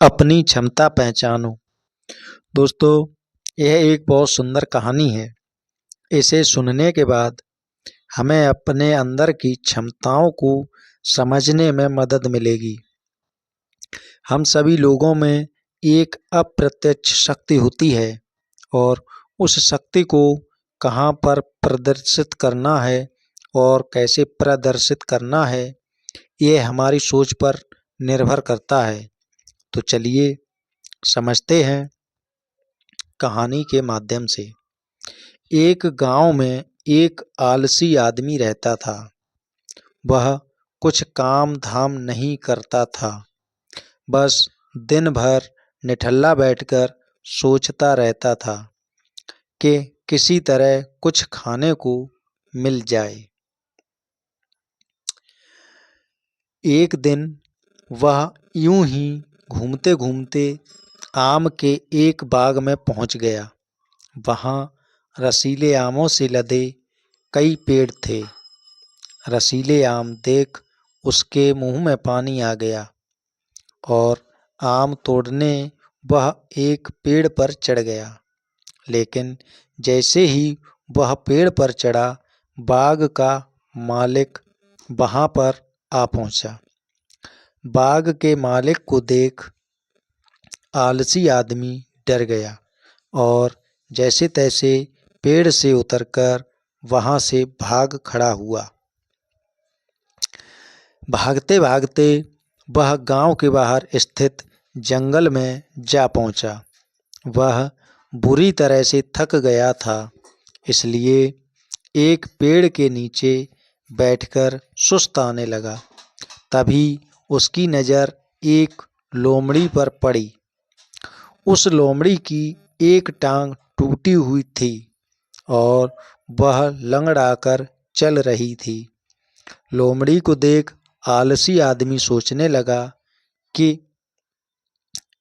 अपनी क्षमता पहचानो। दोस्तों, यह एक बहुत सुंदर कहानी है। इसे सुनने के बाद हमें अपने अंदर की क्षमताओं को समझने में मदद मिलेगी। हम सभी लोगों में एक अप्रत्यक्ष शक्ति होती है और उस शक्ति को कहाँ पर प्रदर्शित करना है और कैसे प्रदर्शित करना है, ये हमारी सोच पर निर्भर करता है। तो चलिए समझते हैं कहानी के माध्यम से। एक गांव में एक आलसी आदमी रहता था। वह कुछ काम धाम नहीं करता था, बस दिन भर निठल्ला बैठकर सोचता रहता था कि किसी तरह कुछ खाने को मिल जाए। एक दिन वह यूं ही घूमते घूमते आम के एक बाग में पहुंच गया। वहां रसीले आमों से लदे कई पेड़ थे। रसीले आम देख उसके मुंह में पानी आ गया और आम तोड़ने वह एक पेड़ पर चढ़ गया। लेकिन जैसे ही वह पेड़ पर चढ़ा, बाग का मालिक वहां पर आ पहुंचा। बाग के मालिक को देख आलसी आदमी डर गया और जैसे तैसे पेड़ से उतरकर वहां से भाग खड़ा हुआ। भागते भागते वह गांव के बाहर स्थित जंगल में जा पहुंचा। वह बुरी तरह से थक गया था, इसलिए एक पेड़ के नीचे बैठकर सुस्त आने लगा। तभी उसकी नज़र एक लोमड़ी पर पड़ी। उस लोमड़ी की एक टांग टूटी हुई थी और वह लंगड़ाकर चल रही थी। लोमड़ी को देख आलसी आदमी सोचने लगा कि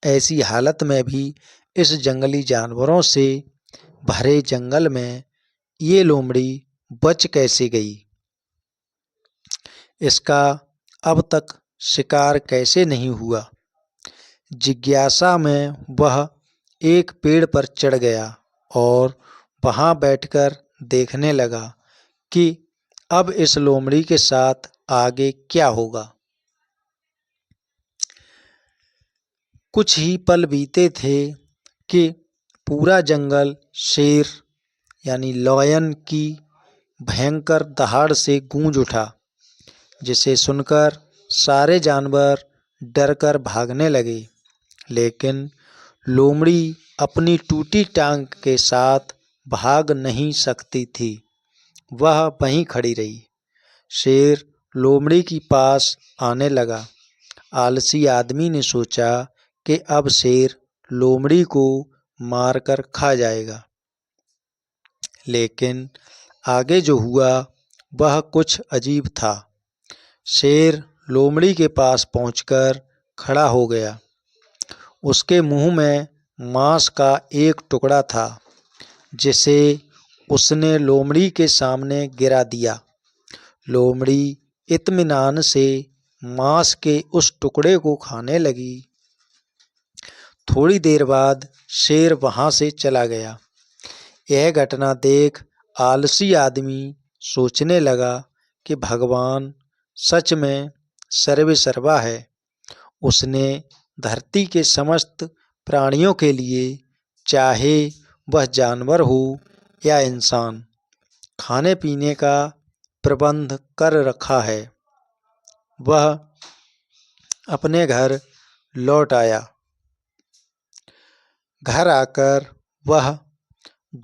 ऐसी हालत में भी इस जंगली जानवरों से भरे जंगल में ये लोमड़ी बच कैसे गई। इसका अब तक शिकार कैसे नहीं हुआ। जिज्ञासा में वह एक पेड़ पर चढ़ गया और वहां बैठकर देखने लगा कि अब इस लोमड़ी के साथ आगे क्या होगा। कुछ ही पल बीते थे कि पूरा जंगल शेर यानी लायन की भयंकर दहाड़ से गूंज उठा, जिसे सुनकर सारे जानवर डरकर भागने लगे। लेकिन लोमड़ी अपनी टूटी टांग के साथ भाग नहीं सकती थी। वह वहीं खड़ी रही। शेर लोमड़ी के पास आने लगा। आलसी आदमी ने सोचा कि अब शेर लोमड़ी को मारकर खा जाएगा। लेकिन आगे जो हुआ वह कुछ अजीब था। शेर लोमड़ी के पास पहुंचकर खड़ा हो गया। उसके मुंह में मांस का एक टुकड़ा था, जिसे उसने लोमड़ी के सामने गिरा दिया। लोमड़ी इत्मीनान से मांस के उस टुकड़े को खाने लगी। थोड़ी देर बाद शेर वहां से चला गया। यह घटना देख आलसी आदमी सोचने लगा कि भगवान सच में सर्वेसर्वा है। उसने धरती के समस्त प्राणियों के लिए, चाहे वह जानवर हो या इंसान, खाने पीने का प्रबंध कर रखा है। वह अपने घर लौट आया। घर आकर वह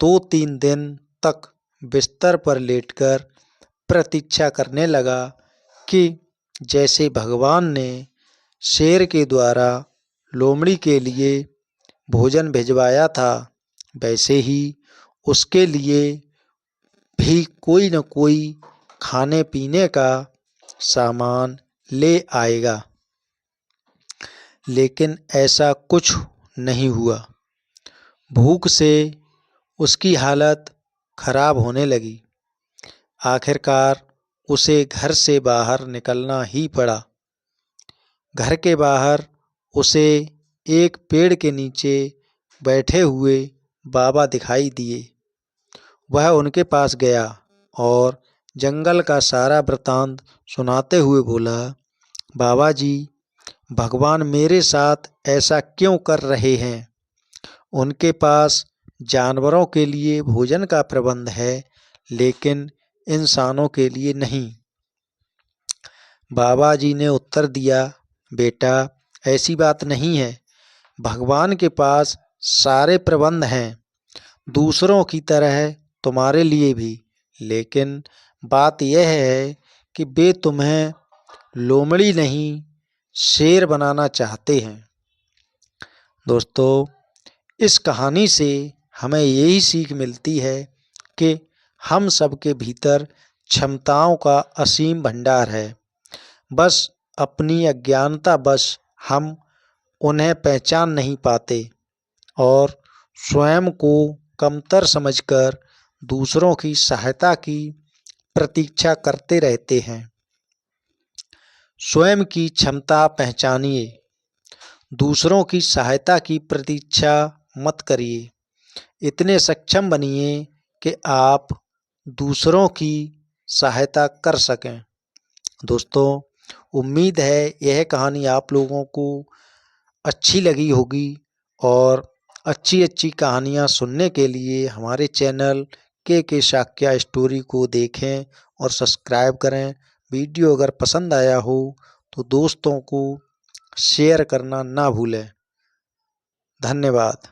2-3 दिन तक बिस्तर पर लेटकर प्रतीक्षा करने लगा कि जैसे भगवान ने शेर के द्वारा लोमड़ी के लिए भोजन भिजवाया था, वैसे ही उसके लिए भी कोई न कोई खाने पीने का सामान ले आएगा। लेकिन ऐसा कुछ नहीं हुआ। भूख से उसकी हालत खराब होने लगी। आखिरकार उसे घर से बाहर निकलना ही पड़ा। घर के बाहर उसे एक पेड़ के नीचे बैठे हुए बाबा दिखाई दिए। वह उनके पास गया और जंगल का सारा वृत्तांत सुनाते हुए बोला, बाबा जी, भगवान मेरे साथ ऐसा क्यों कर रहे हैं? उनके पास जानवरों के लिए भोजन का प्रबंध है, लेकिन इंसानों के लिए नहीं। बाबा जी ने उत्तर दिया, बेटा, ऐसी बात नहीं है। भगवान के पास सारे प्रबंध हैं, दूसरों की तरह तुम्हारे लिए भी, लेकिन बात यह है कि वे तुम्हें लोमड़ी नहीं, शेर बनाना चाहते हैं। दोस्तों, इस कहानी से हमें यही सीख मिलती है कि हम सबके भीतर क्षमताओं का असीम भंडार है, बस अपनी अज्ञानतावश हम उन्हें पहचान नहीं पाते और स्वयं को कमतर समझकर दूसरों की सहायता की प्रतीक्षा करते रहते हैं। स्वयं की क्षमता पहचानिए, दूसरों की सहायता की प्रतीक्षा मत करिए। इतने सक्षम बनिए कि आप दूसरों की सहायता कर सकें। दोस्तों, उम्मीद है यह कहानी आप लोगों को अच्छी लगी होगी और अच्छी अच्छी कहानियाँ सुनने के लिए हमारे चैनल के शाक्या स्टोरी को देखें और सब्सक्राइब करें। वीडियो अगर पसंद आया हो तो दोस्तों को शेयर करना ना भूलें। धन्यवाद।